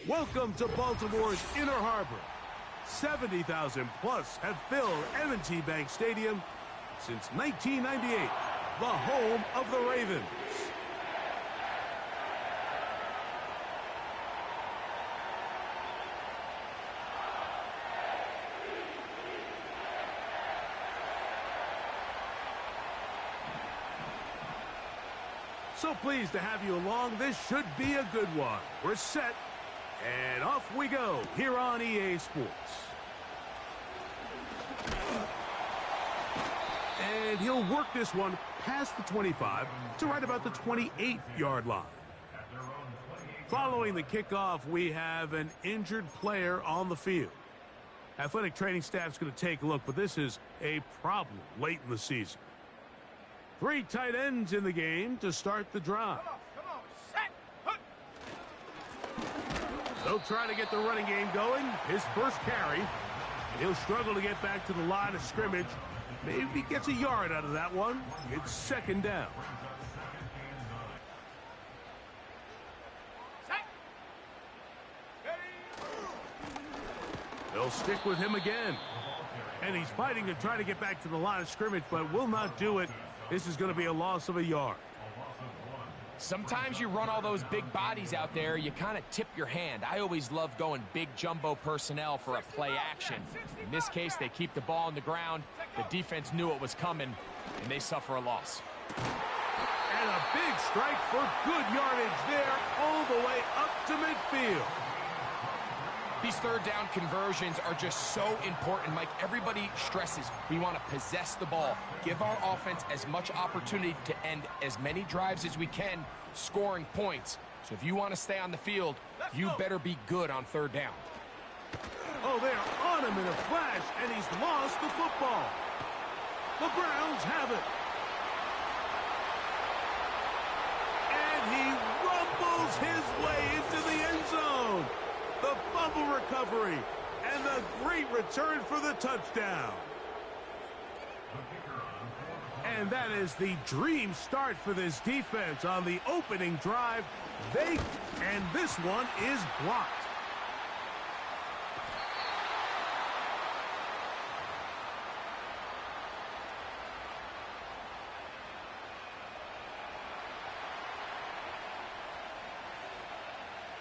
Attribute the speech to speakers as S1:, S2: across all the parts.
S1: Welcome to Baltimore's Inner Harbor. 70,000 plus have filled M&T Bank Stadium since 1998, the home of the Ravens. So pleased to have you along. This should be a good one. We're set, and off we go here on EA Sports. And he'll work this one past the 25 to right about the 28-yard line. Following the kickoff, we have an injured player on the field. Athletic training staff's going to take a look, but this is a problem late in the season. 3 tight ends in the game to start the drive. They'll try to get the running game going. His first carry. He'll struggle to get back to the line of scrimmage. Maybe gets a yard out of that one. It's second down. They'll stick with him again. And he's fighting to try to get back to the line of scrimmage, but will not do it. This is going to be a loss of a yard.
S2: Sometimes you run all those big bodies out there, you kind of tip your hand. I always love going big jumbo personnel for a play action. In this case, they keep the ball on the ground. The defense knew it was coming, and they suffer a loss.
S1: And a big strike for good yardage there all the way up to midfield.
S2: These third down conversions are just so important, Mike. Everybody stresses we want to possess the ball, give our offense as much opportunity to end as many drives as we can, scoring points. So if you want to stay on the field, you better be good on third down.
S1: Oh, they're on him in a flash, and he's lost the football. The Browns have it. And he rumbles his way into the end zone. The fumble recovery, and the great return for the touchdown. And that is the dream start for this defense on the opening drive. And this one is blocked.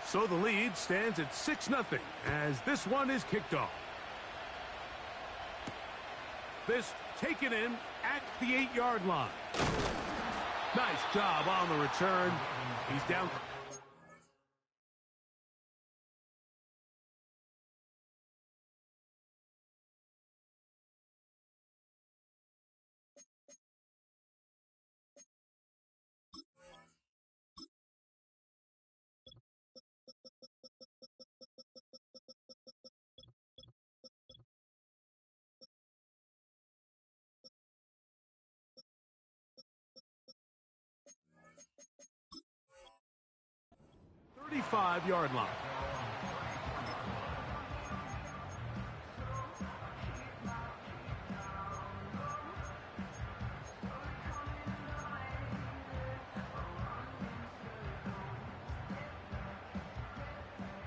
S1: So the lead stands at 6-0 as this one is kicked off. This taken in at the 8-yard line. Nice job on the return. He's down. Yard line.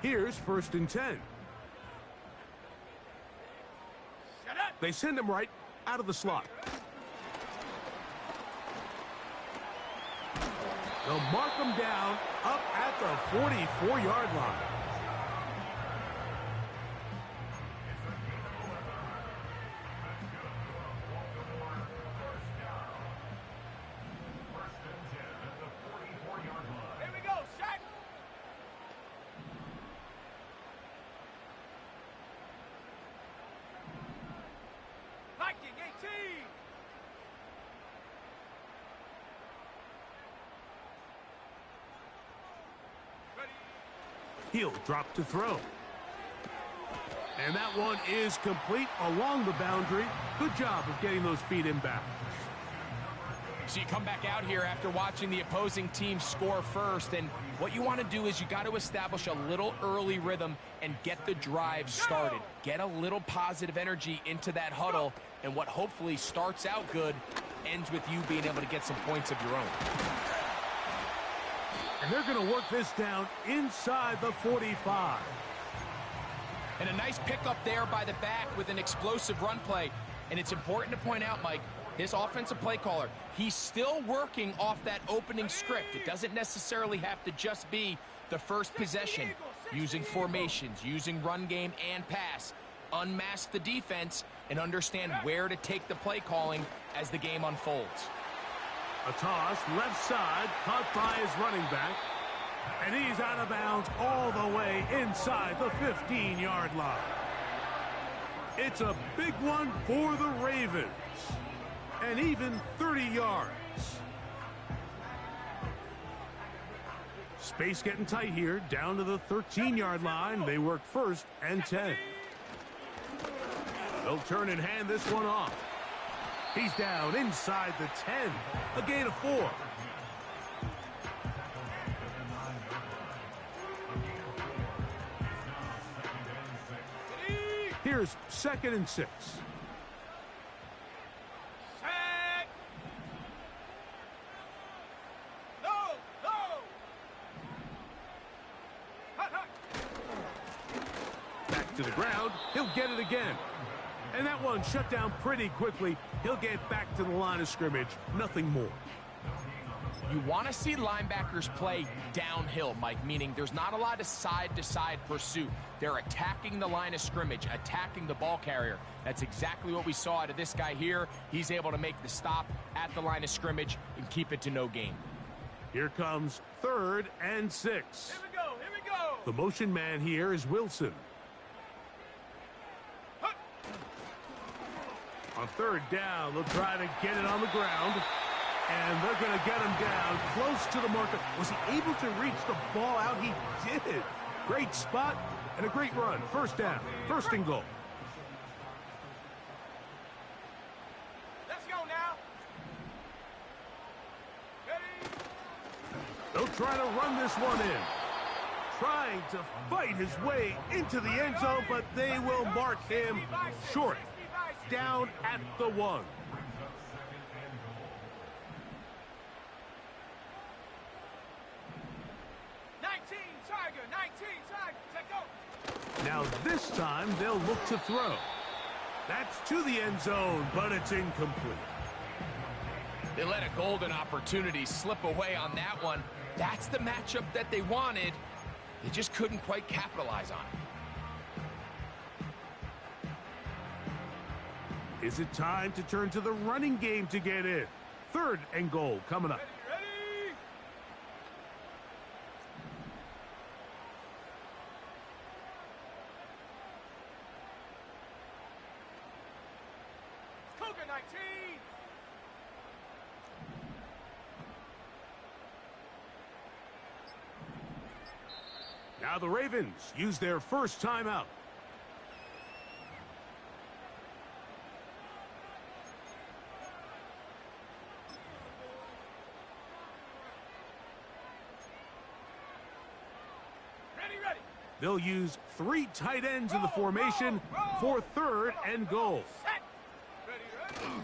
S1: Here's 1st and 10. They send him right out of the slot. They'll mark him down up at the 44-yard line.
S3: Here we go, Shaq. Viking 18.
S1: He'll drop to throw. And that one is complete along the boundary. Good job of getting those feet in bounds.
S2: So you come back out here after watching the opposing team score first, and what you want to do is you got to establish a little early rhythm and get the drive started. Get a little positive energy into that huddle, and what hopefully starts out good ends with you being able to get some points of your own.
S1: And they're going to work this down inside the 45.
S2: And a nice pickup there by the back with an explosive run play. And it's important to point out, Mike, this offensive play caller, he's still working off that opening script. It doesn't necessarily have to just be the first possession. Using formations, using run game and pass. Unmask the defense and understand where to take the play calling as the game unfolds.
S1: A toss, left side, caught by his running back. And he's out of bounds all the way inside the 15-yard line. It's a big one for the Ravens. And even 30 yards. Space getting tight here, down to the 13-yard line. They work 1st and 10. They'll turn and hand this one off. He's down inside the 10. A gain of 4. Here's 2nd and 6.
S3: Set. No, no. Hut, hut.
S1: Back to the ground. He'll get it again. And that one shut down pretty quickly. He'll get back to the line of scrimmage. Nothing more.
S2: You want to see linebackers play downhill, Mike, meaning there's not a lot of side-to-side pursuit. They're attacking the line of scrimmage, attacking the ball carrier. That's exactly what we saw out of this guy here. He's able to make the stop at the line of scrimmage and keep it to no gain.
S1: Here comes 3rd and 6.
S3: Here we go, here we go.
S1: The motion man here is Wilson.
S3: Hut.
S1: On 3rd down, they'll try to get it on the ground. And they're going to get him down close to the marker. Was he able to reach the ball out? He did. Great spot and a great run. 1st down, 1st and goal.
S3: Let's go now. Ready?
S1: They'll try to run this one in. Trying to fight his way into the end zone, but they will mark him short. Down at the 1. Now this time they'll look to throw. That's to the end zone, but it's incomplete.
S2: They let a golden opportunity slip away on that one. That's the matchup that they wanted. They just couldn't quite capitalize on it.
S1: Is it time to turn to the running game to get in? 3rd and goal coming up.
S3: Ready? Cougar 19.
S1: Now the Ravens use their first timeout.
S3: Ready.
S1: They'll use 3 tight ends in the formation for 3rd and goal.
S3: Set. Ready.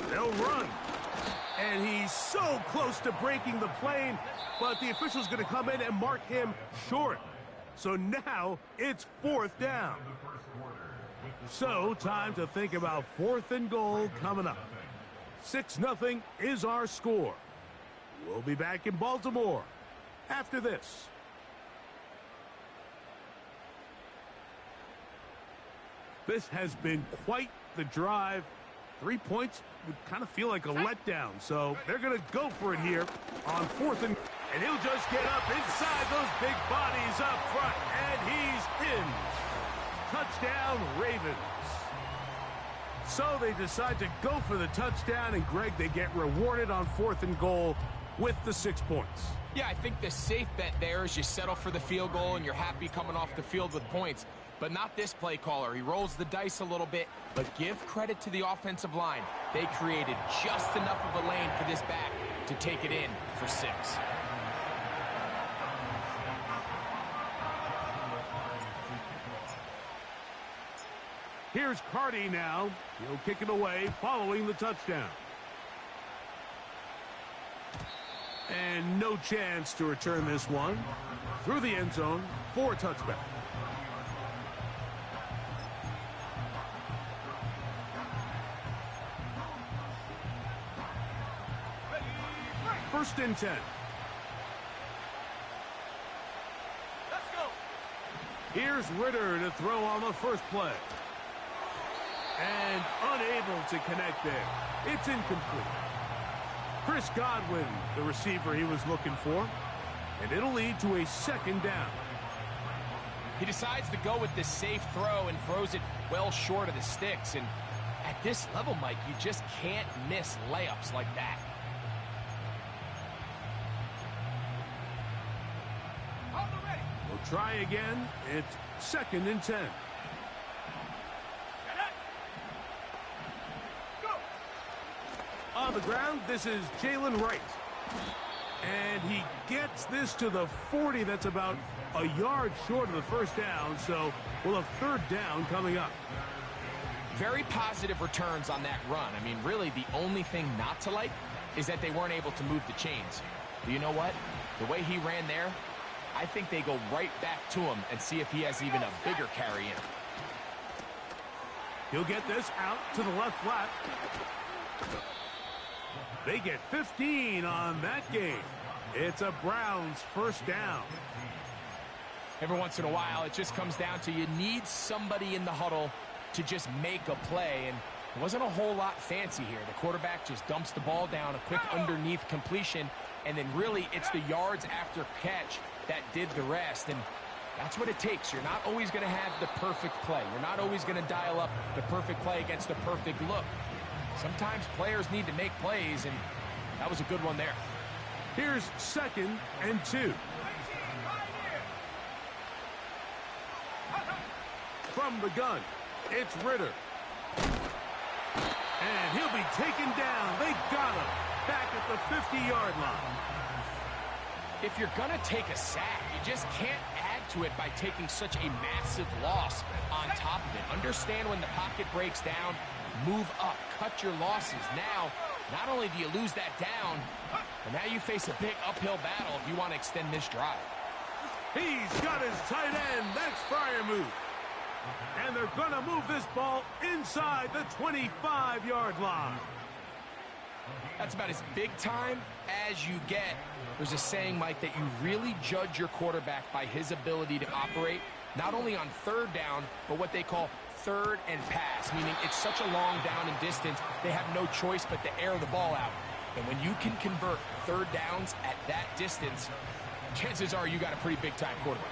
S1: They'll run. And he's so close to breaking the plane, but the official's going to come in and mark him short. So now it's 4th down. So time to think about 4th and goal coming up. 6-0 is our score. We'll be back in Baltimore after this. This has been quite the drive. 3 points would kind of feel like a letdown, so they're going to go for it here on 4th and he'll just get up inside those big bodies up front, and he's in. Touchdown, Ravens. So they decide to go for the touchdown, and Greg, they get rewarded on 4th and goal with the 6 points.
S2: Yeah, I think the safe bet there is you settle for the field goal and you're happy coming off the field with points. But not this play caller. He rolls the dice a little bit, but give credit to the offensive line. They created just enough of a lane for this back to take it in for 6.
S1: Here's Carty now. He'll kick it away following the touchdown. And no chance to return this one. Through the end zone for a touchback. First and 10.
S3: Let's go.
S1: Here's Ritter to throw on the first play. And unable to connect there. It's incomplete. Chris Godwin, the receiver he was looking for. And it'll lead to a second down.
S2: He decides to go with the safe throw and throws it well short of the sticks. And at this level, Mike, you just can't miss layups like that.
S3: On the ready.
S1: We'll try again. It's second and 10. On the ground, this is Jalen Wright. And he gets this to the 40. That's about a yard short of the first down, so we'll have third down coming up.
S2: Very positive returns on that run. I mean, really, the only thing not to like is that they weren't able to move the chains. But you know what? The way he ran there, I think they go right back to him and see if he has even a bigger carry in.
S1: He'll get this out to the left flat. They get 15 on that game. It's a Browns first down.
S2: Every once in a while, it just comes down to you need somebody in the huddle to just make a play. And it wasn't a whole lot fancy here. The quarterback just dumps the ball down, a quick underneath completion, and then really it's the yards after catch that did the rest. And that's what it takes. You're not always going to have the perfect play. You're not always going to dial up the perfect play against the perfect look. Sometimes players need to make plays, and that was a good one there.
S1: Here's second and 2. From the gun, it's Ritter. And he'll be taken down. They got him back at the 50-yard line.
S2: If you're going to take a sack, you just can't add to it by taking such a massive loss on top of it. Understand when the pocket breaks down, move up, cut your losses. Now, not only do you lose that down, but now you face a big uphill battle if you want to extend this drive.
S1: He's got his tight end. That's Freiermuth. And they're going to move this ball inside the 25-yard line.
S2: That's about as big time as you get. There's a saying, Mike, that you really judge your quarterback by his ability to operate, not only on third down, but what they call third and pass, meaning it's such a long down and distance, they have no choice but to air the ball out. And when you can convert third downs at that distance, chances are you got a pretty big-time quarterback.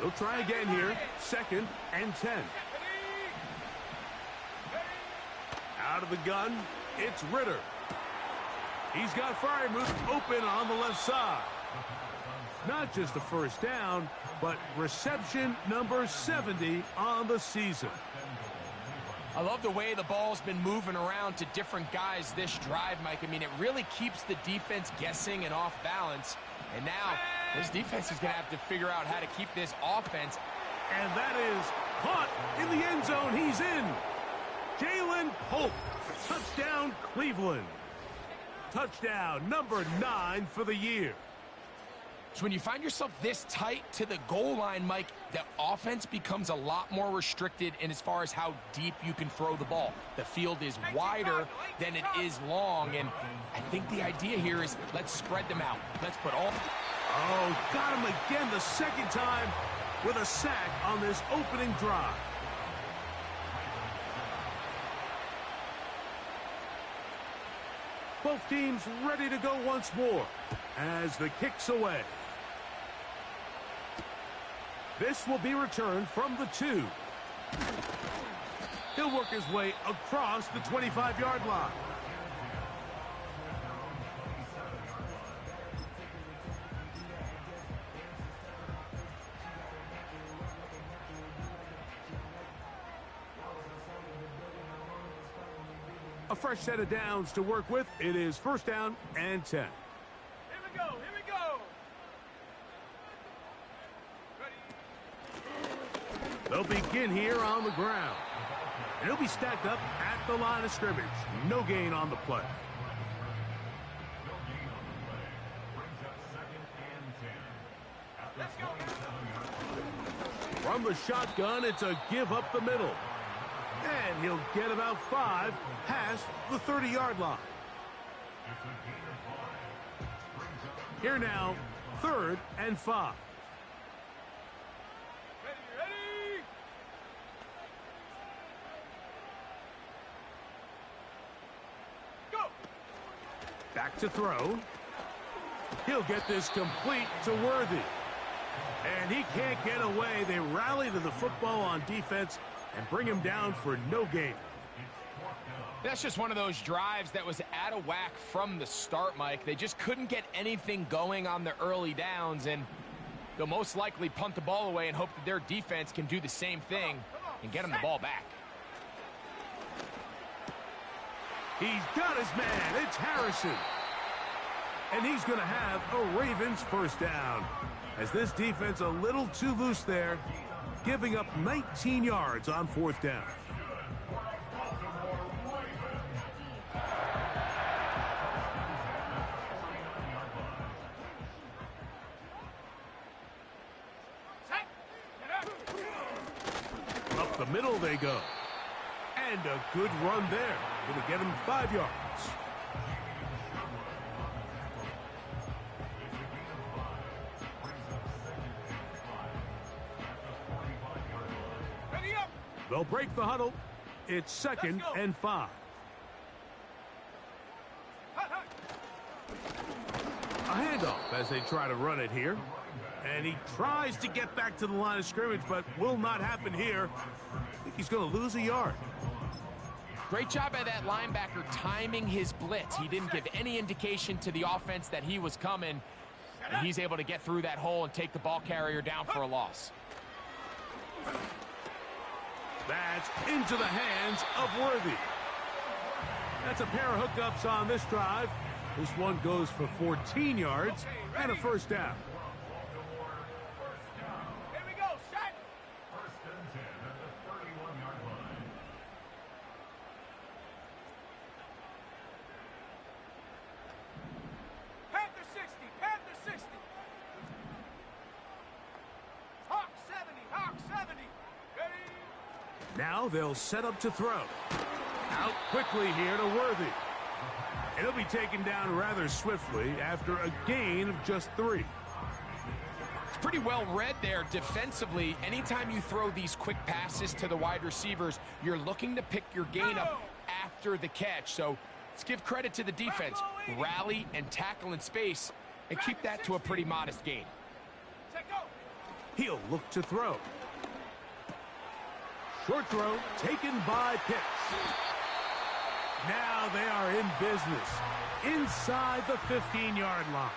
S1: They'll try again here, second and 10. Out of the gun, it's Ritter. He's got Freiermuth open on the left side. Not just a first down, but reception number 70 on the season.
S2: I love the way the ball's been moving around to different guys this drive, Mike. I mean, it really keeps the defense guessing and off balance. And now this defense is going to have to figure out how to keep this offense.
S1: And that is caught in the end zone. He's in. Jalen Pope. Touchdown, Cleveland. Touchdown number 9 for the year.
S2: So when you find yourself this tight to the goal line, Mike, the offense becomes a lot more restricted in as far as how deep you can throw the ball. The field is wider than it is long, and I think the idea here is let's spread them out. Let's put all...
S1: Oh, got him again the second time with a sack on this opening drive. Both teams ready to go once more as the kick's away. This will be returned from the 2. He'll work his way across the 25-yard line. A fresh set of downs to work with. It is first down and 10.
S3: Here we go. Here we go. Ready.
S1: They'll begin here on the ground. And he'll be stacked up at the line of scrimmage. No gain on the play. From the shotgun, it's a give up the middle. And he'll get about 5 past the 30-yard line. Here now, 3rd and 5.
S3: Ready. Go.
S1: Back to throw. He'll get this complete to Worthy. And he can't get away. They rally to the football on defense and bring him down for no gain.
S2: That's just one of those drives that was out of whack from the start, Mike. They just couldn't get anything going on the early downs, and they'll most likely punt the ball away and hope that their defense can do the same thing and get them the ball back.
S1: He's got his man. It's Harrison. And he's going to have a Ravens first down. As this defense a little too loose there, giving up 19 yards on 4th down. Up the middle they go. And a good run there. Going to get him 5 yards.
S3: Ready up.
S1: They'll break the huddle. It's 2nd and 5.
S3: Hut, hut.
S1: A handoff as they try to run it here. And he tries to get back to the line of scrimmage, but will not happen here. I think he's going to lose a yard.
S2: Great job by that linebacker timing his blitz. He didn't give any indication to the offense that he was coming, and he's able to get through that hole and take the ball carrier down for a loss.
S1: That's into the hands of Worthy. That's a pair of hookups on this drive. This one goes for 14 yards and a first down.
S3: Here we go. Set. Panther 60. Panther 60. Hawk 70. Hawk 70. Ready.
S1: Now they'll set up to throw. Out quickly here to Worthy. And he'll be taken down rather swiftly after a gain of just 3.
S2: It's pretty well read there defensively. Anytime you throw these quick passes to the wide receivers, you're looking to pick your gain up after the catch. So let's give credit to the defense. Rally and tackle in space and keep that to a pretty modest gain.
S3: Check go.
S1: He'll look to throw. Short throw taken by Pitts. Now they are in business inside the 15-yard line.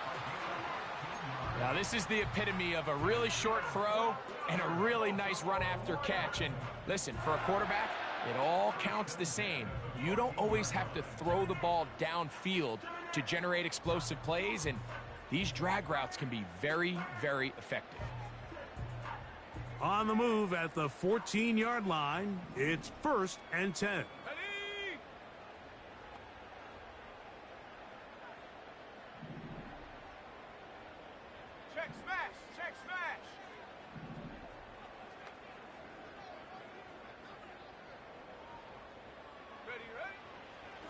S2: Now this is the epitome of a really short throw and a really nice run after catch. And listen, for a quarterback, it all counts the same. You don't always have to throw the ball downfield to generate explosive plays, and these drag routes can be very, very effective.
S1: On the move at the 14-yard line, it's 1st and 10.
S3: Ready. Check smash. Check smash. Ready.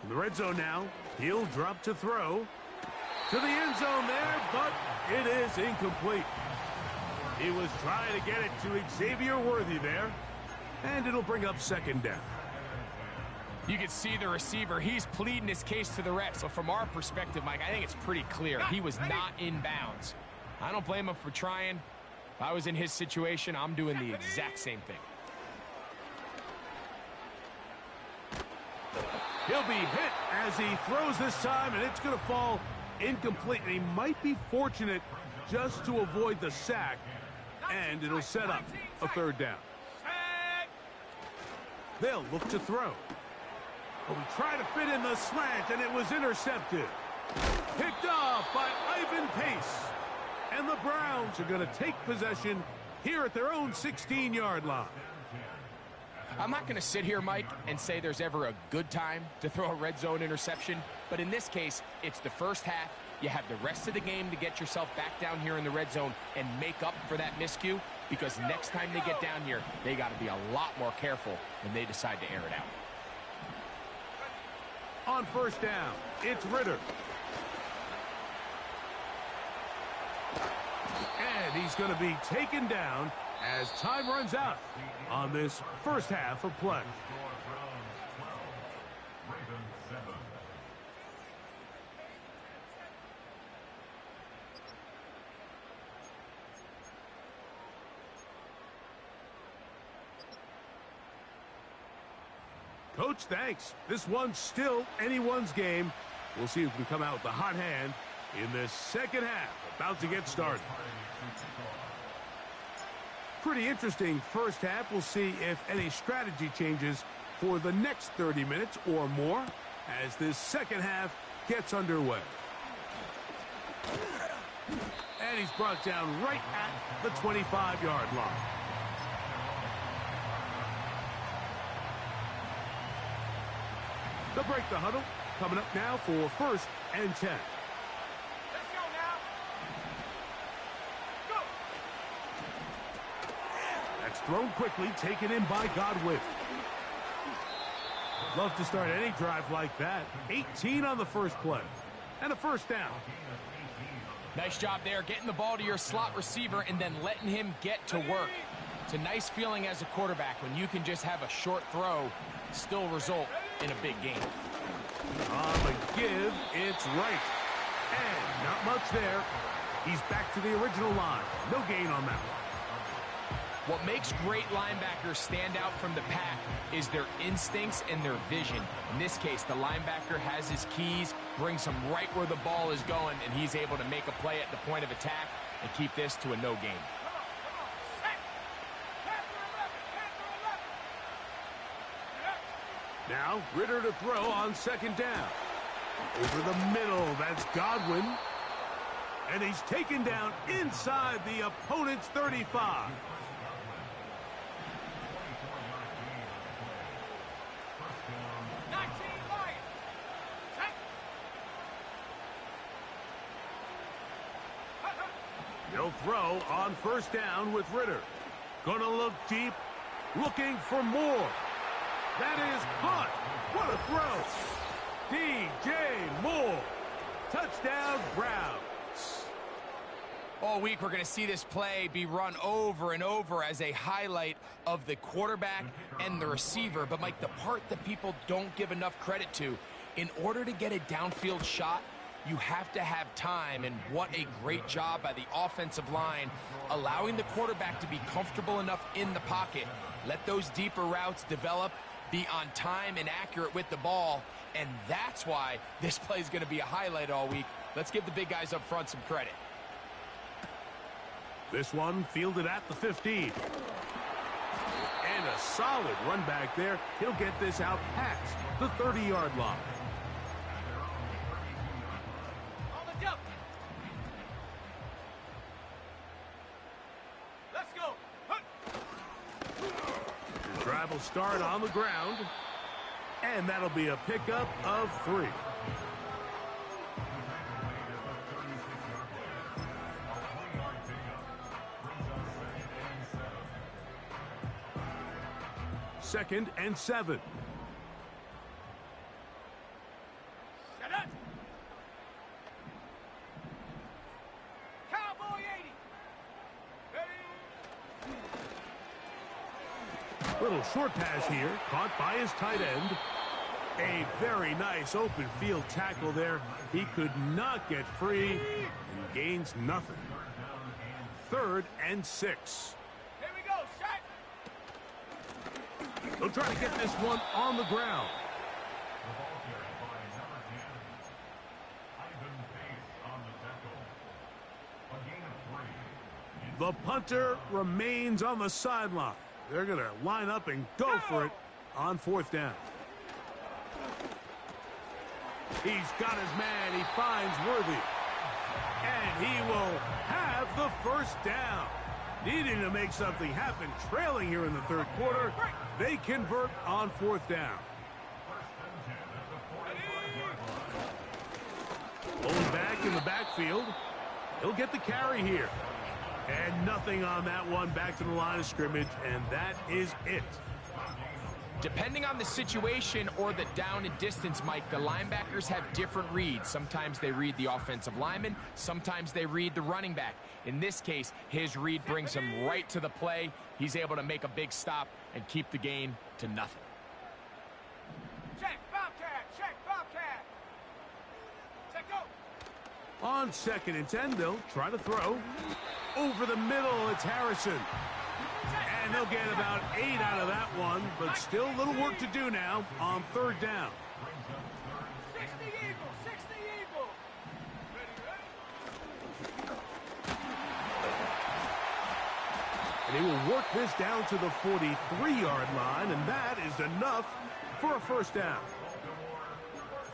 S1: In the red zone now, he'll drop to throw. To the end zone there, but it is incomplete. He was trying to get it to Xavier Worthy there, and it'll bring up 2nd down.
S2: You can see the receiver. He's pleading his case to the refs. So from our perspective, Mike, I think it's pretty clear. He was not in bounds. I don't blame him for trying. If I was in his situation, I'm doing the exact same thing.
S1: He'll be hit as he throws this time, and it's going to fall incomplete. And he might be fortunate just to avoid the sack, and it'll set up a 3rd down. They'll look to throw. But we try to fit in the slant, and it was intercepted. Picked off by Ivan Pace. And the Browns are going to take possession here at their own 16-yard line.
S2: I'm not going to sit here, Mike, and say there's ever a good time to throw a red zone interception, but in this case, it's the first half. You have the rest of the game to get yourself back down here in the red zone and make up for that miscue, because next time they get down here, they got to be a lot more careful when they decide to air it out.
S1: On first down, it's Ritter. And he's going to be taken down as time runs out on this first half of play. Coach, thanks. This one's still anyone's game. We'll see who can come out with the hot hand in this second half. About to get started. Pretty interesting first half. We'll see if any strategy changes for the next 30 minutes or more as this second half gets underway. And he's brought down right at the 25-yard line. They'll break the huddle. Coming up now for first and 10.
S3: Let's go now. Go.
S1: That's thrown quickly, taken in by Godwin. Love to start any drive like that. 18 on the first play. And a first down.
S2: Nice job there, getting the ball to your slot receiver and then letting him get to work. It's a nice feeling as a quarterback when you can just have a short throw still result in a big game.
S1: On the give, it's right. And not much there. He's back to the original line. No gain on that one.
S2: What makes great linebackers stand out from the pack is their instincts and their vision. In this case, the linebacker has his keys, brings him right where the ball is going, and he's able to make a play at the point of attack and keep this to a no gain.
S1: Now, Ritter to throw on second down. Over the middle, that's Godwin. And he's taken down inside the opponent's 35. He'll throw on first down with Ritter. Gonna look deep, looking for more. That is caught. What a throw. DJ Moore. Touchdown, Browns.
S2: All week we're going to see this play be run over and over as a highlight of the quarterback and the receiver. But, Mike, the part that people don't give enough credit to, in order to get a downfield shot, you have to have time, and what a great job by the offensive line, allowing the quarterback to be comfortable enough in the pocket, let those deeper routes develop, be on time and accurate with the ball, and that's why this play is going to be a highlight all week. Let's give the big guys up front some credit.
S1: This one fielded at the 15. And a solid run back there. He'll get this out past the 30-yard line.
S3: On the jump. Let's go.
S1: The drive will start on the ground. And that'll be a pickup of 3. Second and 7.
S3: Set it. Cowboy 80. Ready.
S1: Little short pass here, caught by his tight end. A very nice open field tackle there. He could not get free and gains nothing. 3rd and 6.
S3: Here we go. Set.
S1: They'll try to get this one on the ground. The punter remains on the sideline. They're going to line up and go for it on 4th down. He's got his man. He finds Worthy. And he will have the first down. Needing to make something happen, trailing here in the 3rd quarter. They convert on 4th down. Pulling back in the backfield. He'll get the carry here. And nothing on that one. Back to the line of scrimmage, and that is it.
S2: Depending on the situation or the down and distance, Mike, the linebackers have different reads. Sometimes they read the offensive lineman. Sometimes they read the running back. In this case, his read brings him right to the play. He's able to make a big stop and keep the gain to nothing.
S3: Check, Bobcat, check, Bobcat. Check, go.
S1: On 2nd and 10, they'll try to throw. Over the middle, it's Harrison. And they'll get about 8 out of that one, but still a little work to do now on 3rd down.
S3: 60 Eagle, 60 Eagle.
S1: And he will work this down to the 43-yard line, and that is enough for a 1st down.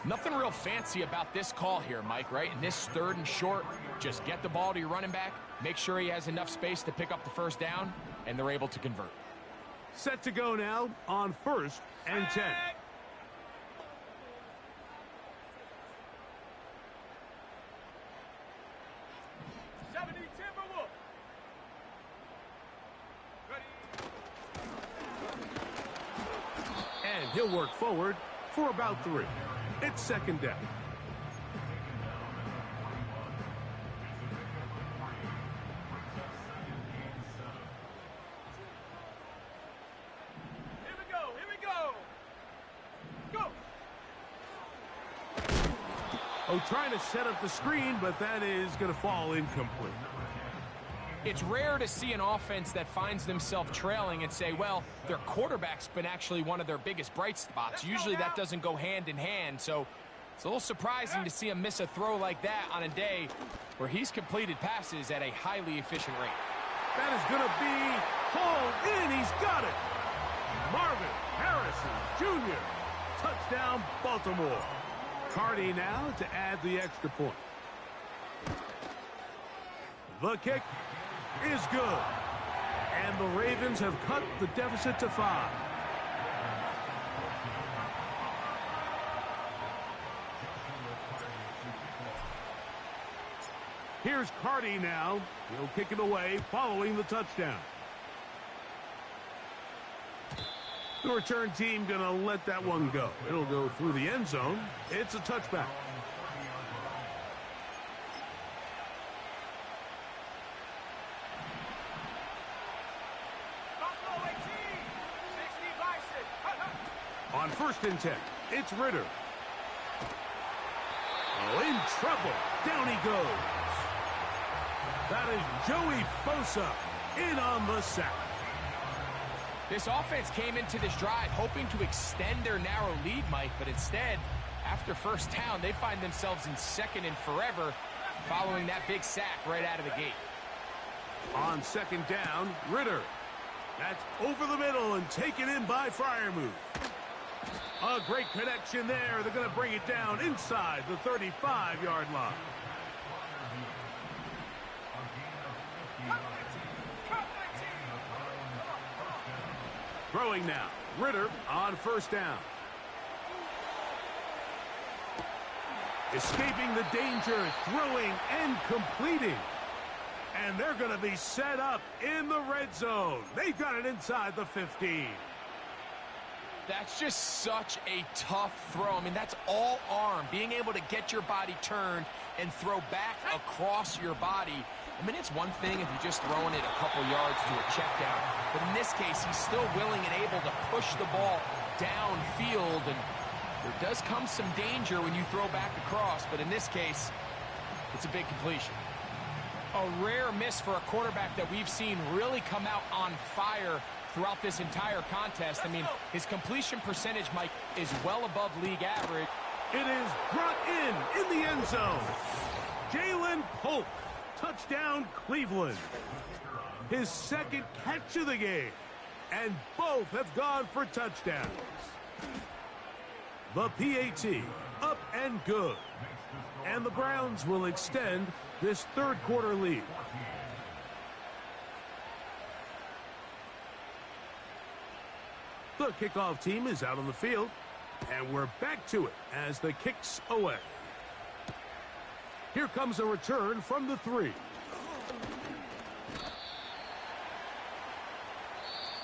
S2: Nothing real fancy about this call here, Mike, right? In this 3rd and short, just get the ball to your running back, make sure he has enough space to pick up the 1st down, and they're able to convert.
S1: Set to go now on 1st and 10.
S3: 70 Timberwolf. Ready.
S1: And he'll work forward for about 3. It's 2nd down.
S3: Here we go, here we go. Go.
S1: Oh, trying to set up the screen, but that is going to fall incomplete.
S2: It's rare to see an offense that finds themselves trailing and say, well, their quarterback's been actually one of their biggest bright spots. Usually that doesn't go hand in hand, so it's a little surprising to see him miss a throw like that on a day where he's completed passes at a highly efficient rate.
S1: That is going to be hauled in. He's got it. Marvin Harrison Jr. Touchdown, Baltimore. Cardi now to add the extra point. The kick is good. And the Ravens have cut the deficit to 5. Here's Cardi now. He'll kick it away following the touchdown. The return team going to let that one go. It'll go through the end zone. It's a touchback.
S3: Buffalo 18. 60 Bison.
S1: On 1st and 10, it's Ritter. Oh, in trouble. Down he goes. That is Joey Bosa in on the sack.
S2: This offense came into this drive hoping to extend their narrow lead, Mike, but instead, after 1st down, they find themselves in 2nd and forever following that big sack right out of the gate.
S1: On 2nd down, Ritter. That's over the middle and taken in by Freiermuth. A great connection there. They're going to bring it down inside the 35-yard line. Throwing now. Ritter on 1st down. Escaping the danger, throwing and completing. And they're going to be set up in the red zone. They've got it inside the 15.
S2: That's just such a tough throw. I mean, that's all arm. Being able to get your body turned and throw back across your body. I mean, it's one thing if you're just throwing it a couple yards to a check down. But in this case, he's still willing and able to push the ball downfield. And there does come some danger when you throw back across. But in this case, it's a big completion. A rare miss for a quarterback that we've seen really come out on fire throughout this entire contest. I mean, his completion percentage, Mike, is well above league average.
S1: It is brought in the end zone. Jalen Polk, touchdown Cleveland. His 2nd catch of the game. And both have gone for touchdowns. The PAT up and good. And the Browns will extend this 3rd quarter lead. The kickoff team is out on the field, and we're back to it as the kick's away. Here comes a return from the 3.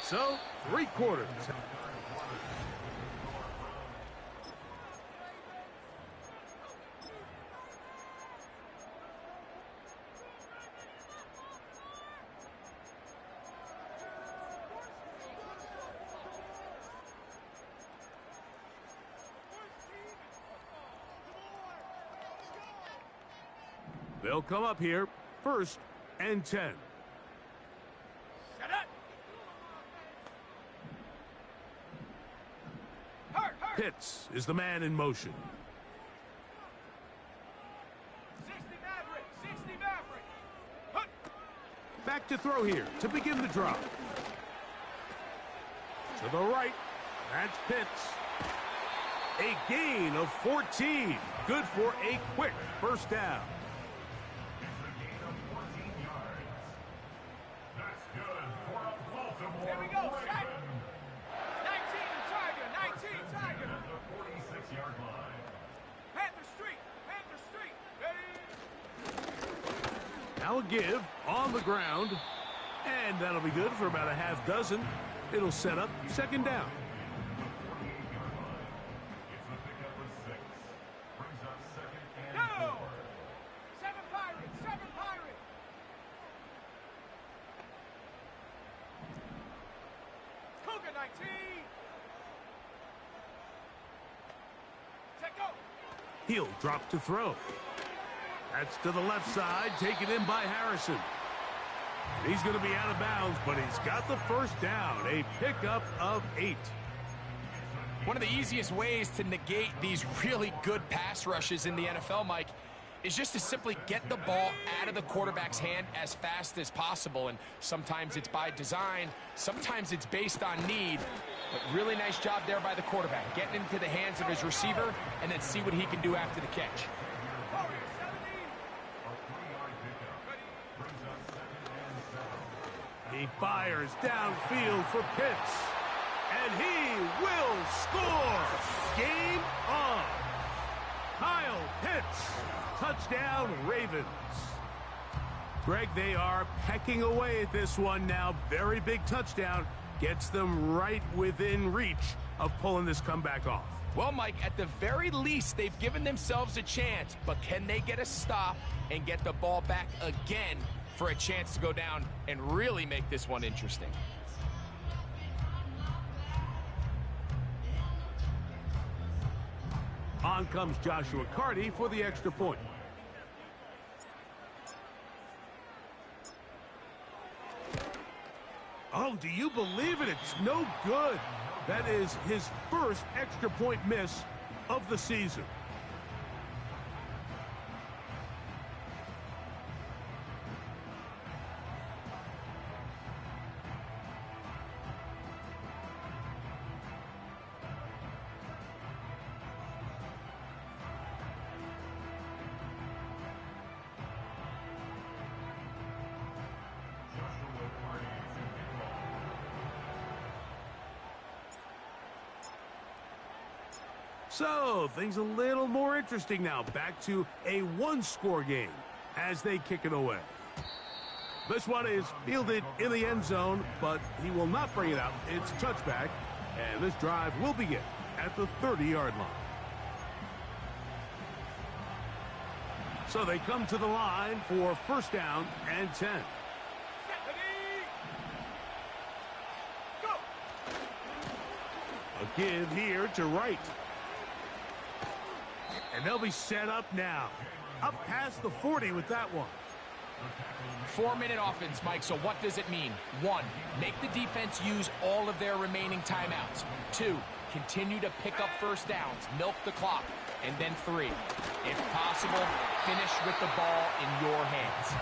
S1: So, 3 quarters. They'll come up here, 1st and 10. Pitts is the man in motion.
S3: 60 Maverick, 60 Maverick.
S1: Back to throw here to begin the drop. To the right, that's Pitts. A gain of 14. Good for a quick first down.
S3: Here we go, set. 19 Tiger, 19 Tiger. Panther Street, ready.
S1: Now a give on the ground. And that'll be good for about a half dozen. It'll set up 2nd down.
S3: Go! 7 Pirates, 7 Pirates. Cougar 19. Take go.
S1: He'll drop to throw. That's to the left side, taken in by Harrison. And he's going to be out of bounds, but he's got the first down. A pickup of 8.
S2: One of the easiest ways to negate these really good pass rushes in the NFL, Mike, is just to simply get the ball out of the quarterback's hand as fast as possible. And sometimes it's by design, sometimes it's based on need. But really nice job there by the quarterback, getting into the hands of his receiver and then see what he can do after the catch.
S1: He fires downfield for Pitts. And he will score. Game on. Kyle Pitts. Touchdown, Ravens. Greg, they are pecking away at this one now. Very big touchdown. Gets them right within reach of pulling this comeback off.
S2: Well, Mike, at the very least, they've given themselves a chance. But can they get a stop and get the ball back again for a chance to go down and really make this one interesting?
S1: On comes Joshua Carty for the extra point. Oh, do you believe it? It's no good. That is his first extra point miss of the season. So, things a little more interesting now. Back to a one-score game as they kick it away. This one is fielded in the end zone, but he will not bring it out. It's touchback, and this drive will begin at the 30-yard line. So they come to the line for 1st down and 10.
S3: Go!
S1: A give here to Wright. And they'll be set up now. Up past the 40 with that one.
S2: 4-minute offense, Mike, so what does it mean? 1, make the defense use all of their remaining timeouts. 2, continue to pick up first downs, milk the clock. And then 3, if possible, finish with the ball in your hands.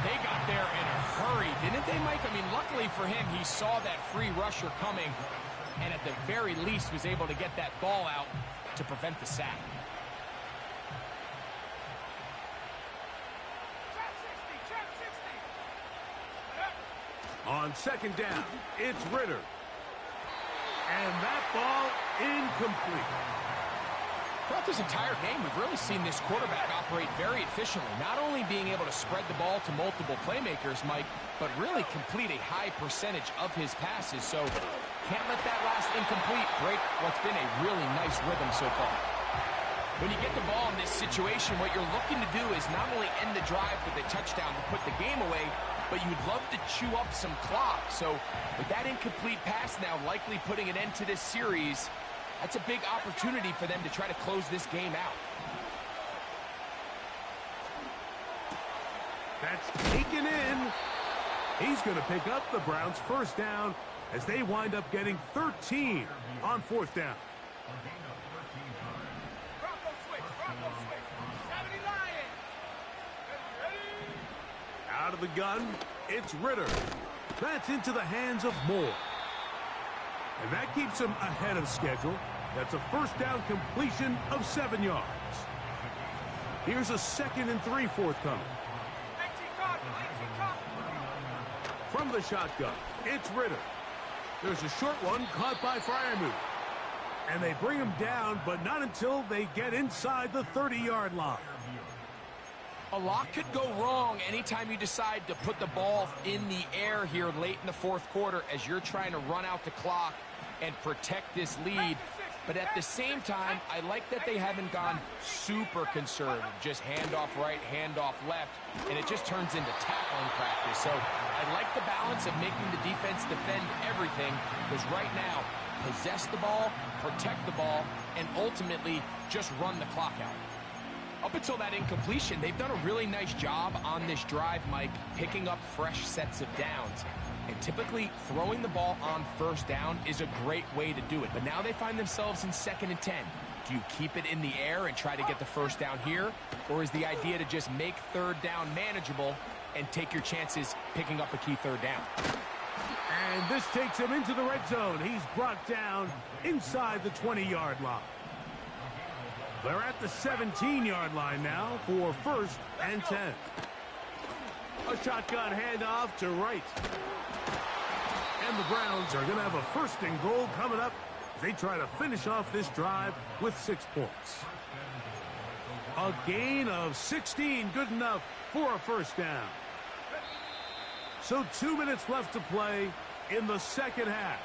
S2: They got there in a hurry, didn't they, Mike? I mean, luckily for him, he saw that free rusher coming, and at the very least was able to get that ball out to prevent the sack.
S1: On 2nd down, it's Ritter. And that ball incomplete.
S2: Throughout this entire game, we've really seen this quarterback operate very efficiently, not only being able to spread the ball to multiple playmakers, Mike, but really complete a high percentage of his passes. So can't let that last incomplete break what's been a really nice rhythm so far. When you get the ball in this situation, what you're looking to do is not only end the drive with a touchdown to put the game away, but you'd love to chew up some clock. So with that incomplete pass now likely putting an end to this series, that's a big opportunity for them to try to close this game out.
S1: That's taken in. He's going to pick up the Browns' first down as they wind up getting 13 on fourth down.
S3: Bronco switch. 70 Lion. Ready.
S1: Out of the gun, it's Ritter. That's into the hands of Moore. And that keeps him ahead of schedule. That's a first down completion of 7 yards. Here's a 2nd and 3 forthcoming.
S3: 19 Cardinal.
S1: From the shotgun, it's Ritter. There's a short one caught by Freiermuth. And they bring him down, but not until they get inside the 30-yard line.
S2: A lot could go wrong anytime you decide to put the ball in the air here late in the fourth quarter as you're trying to run out the clock and protect this lead. But at the same time, I like that they haven't gone super conservative. Just handoff right, handoff left, and it just turns into tackling practice. So I like the balance of making the defense defend everything, because right now, possess the ball, protect the ball, and ultimately just run the clock out. Up until that incompletion, they've done a really nice job on this drive, Mike, picking up fresh sets of downs. And typically, throwing the ball on first down is a great way to do it. But now they find themselves in 2nd and 10. Do you keep it in the air and try to get the first down here? Or is the idea to just make third down manageable and take your chances picking up a key third down?
S1: And this takes him into the red zone. He's brought down inside the 20-yard line. They're at the 17-yard line now for 1st and 10. A shotgun handoff to right. And the Browns are going to have a 1st and goal coming up as they try to finish off this drive with 6 points. A gain of 16, good enough for a first down. So 2 minutes left to play in the second half.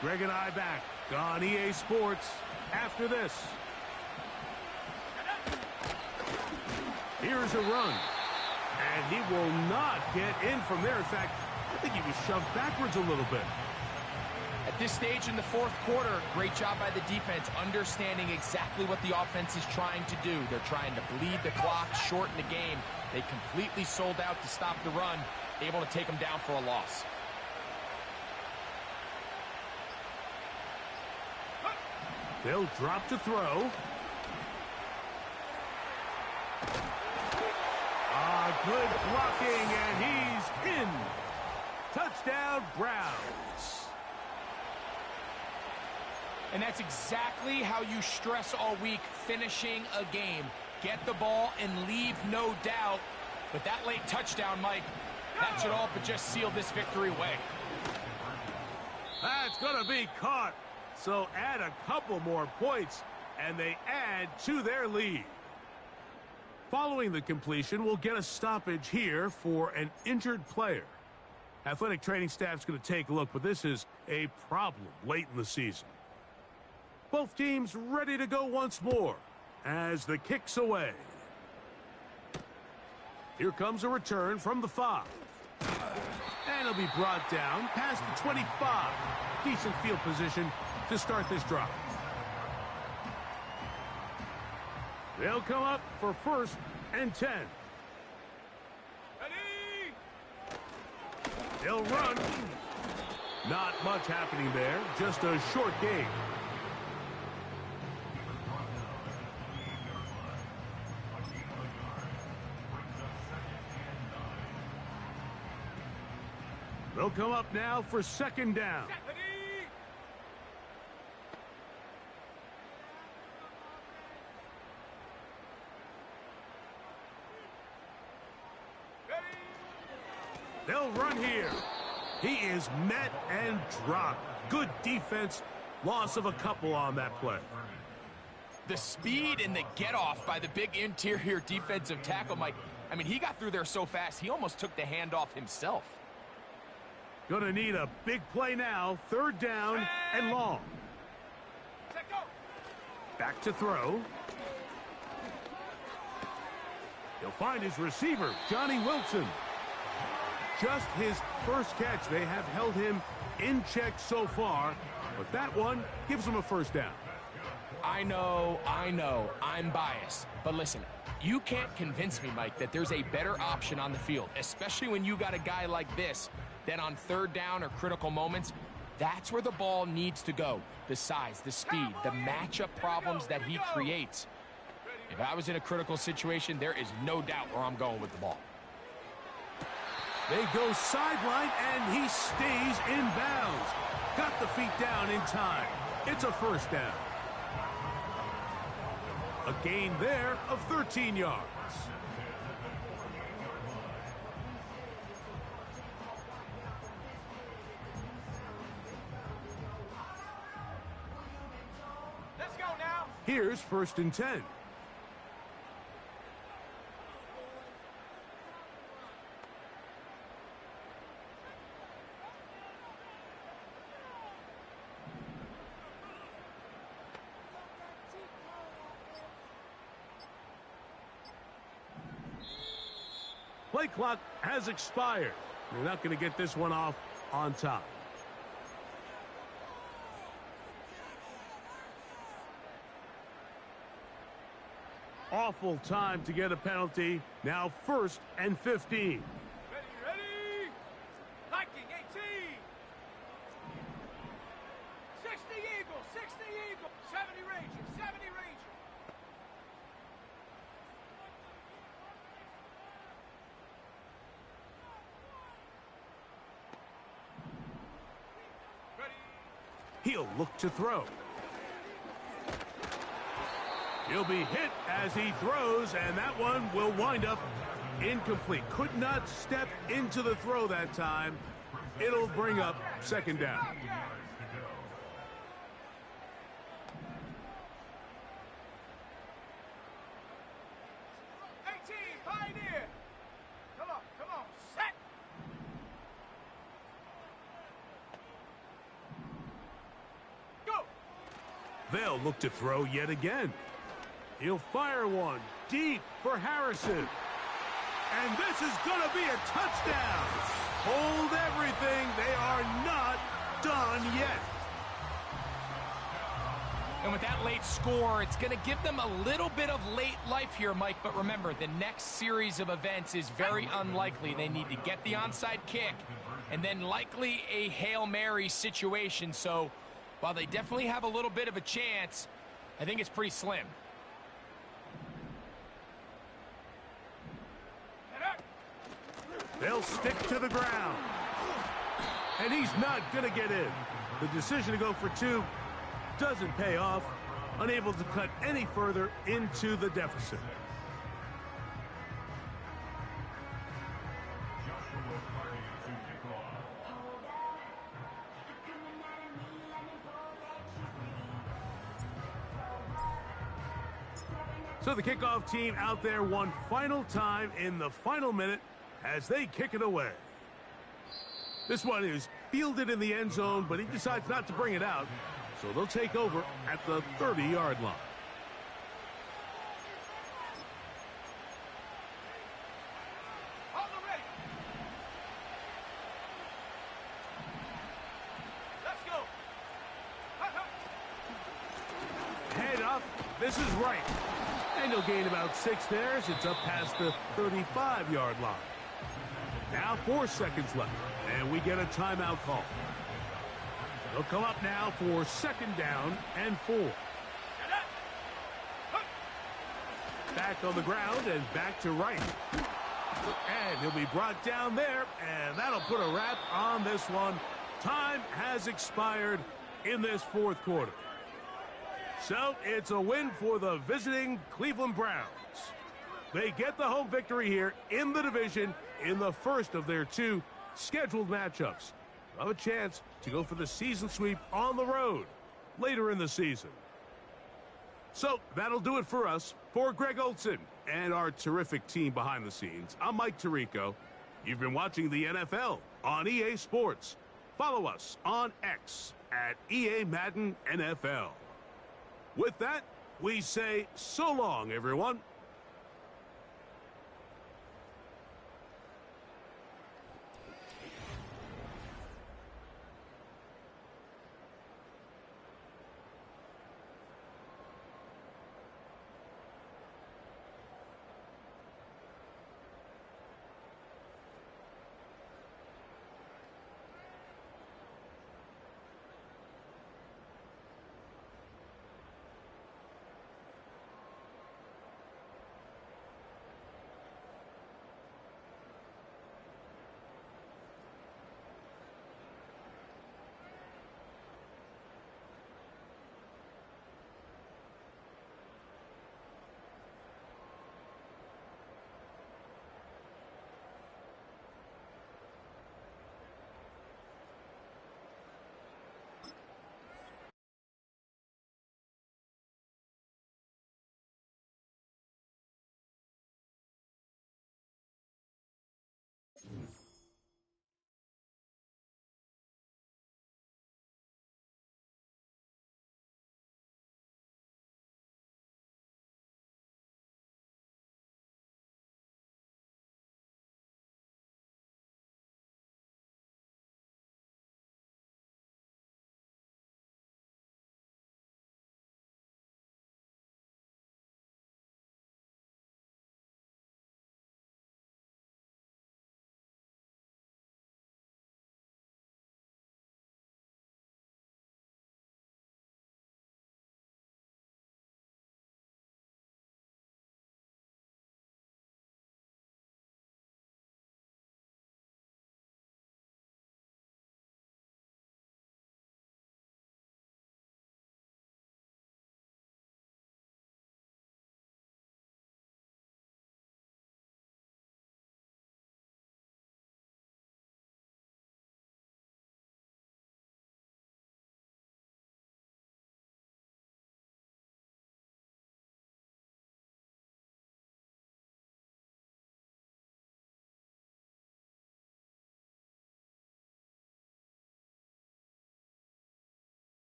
S1: Greg and I back on EA Sports after this. Here's a run. And he will not get in from there. In fact, I think he was shoved backwards a little bit.
S2: At this stage in the fourth quarter, great job by the defense, understanding exactly what the offense is trying to do. They're trying to bleed the clock, shorten the game. They completely sold out to stop the run, able to take them down for a loss.
S1: They'll drop to throw. Good blocking, and he's in. Touchdown, Browns.
S2: And that's exactly how you stress all week, finishing a game. Get the ball and leave no doubt. But that late touchdown, Mike, that should all but just seal this victory away.
S1: That's going to be caught. So add a couple more points, and they add to their lead. Following the completion, we'll get a stoppage here for an injured player. Athletic training staff's going to take a look, but this is a problem late in the season. Both teams ready to go once more as the kick's away. Here comes a return from the 5. And he'll be brought down past the 25. Decent field position to start this drive. They'll come up for 1st and 10.
S3: Ready.
S1: They'll run. Not much happening there. Just a short game. They'll come up now for 2nd down.
S3: Ready.
S1: They'll run here. He is met and dropped. Good defense. Loss of a couple on that play.
S2: The speed and the get-off by the big interior defensive tackle, Mike. I mean, he got through there so fast, he almost took the handoff himself.
S1: Gonna need a big play now. 3rd down and long. Back to throw. He'll find his receiver, Johnny Wilson. Just his first catch. They have held him in check so far, but that one gives him a 1st down.
S2: I know, I'm biased. But listen, you can't convince me, Mike, that there's a better option on the field, especially when you got a guy like this, that on 3rd down or critical moments, that's where the ball needs to go. The size, the speed, the matchup problems that he creates. If I was in a critical situation, there is no doubt where I'm going with the ball.
S1: They go sideline, and he stays in bounds. Got the feet down in time. It's a 1st down. A gain there of 13 yards.
S3: Let's go now.
S1: Here's 1st and 10. Play clock has expired. They're not going to get this one off on top. Awful time to get a penalty. Now 1st and 15.
S3: Ready. Hiking 18. 60 Eagle, 60 Eagle. 70 Ranger, 70 Ranger. Ready.
S1: He'll look to throw. He'll be hit as he throws, and that one will wind up incomplete. Could not step into the throw that time. It'll bring up 2nd down.
S3: Pioneer. Come on, set. Go.
S1: They'll look to throw yet again. He'll fire one deep for Harrison. And this is going to be a touchdown. Hold everything. They are not done yet.
S2: And with that late score, it's going to give them a little bit of late life here, Mike. But remember, the next series of events is very unlikely. They need to get the onside kick and then likely a Hail Mary situation. So while they definitely have a little bit of a chance, I think it's pretty slim.
S1: They'll stick to the ground. And he's not going to get in. The decision to go for 2 doesn't pay off. Unable to cut any further into the deficit. So the kickoff team out there one final time in the final minute as they kick it away. This one is fielded in the end zone, but he decides not to bring it out. So they'll take over at the 30-yard line.
S3: On the ready. Let's go.
S1: Head up. This is right. And he'll gain about 6 there as it's up past the 35-yard line. Now 4 seconds left, and we get a timeout call. They'll come up now for 2nd down and 4. Back on the ground and back to right. And he'll be brought down there, and that'll put a wrap on this one. Time has expired in this 4th quarter. So it's a win for the visiting Cleveland Browns. They get the home victory here in the division in the first of their 2 scheduled matchups. They'll have a chance to go for the season sweep on the road later in the season. So that'll do it for us. For Greg Olson and our terrific team behind the scenes, I'm Mike Tirico. You've been watching the NFL on EA Sports. Follow us on X at EA Madden NFL. With that, we say so long, everyone.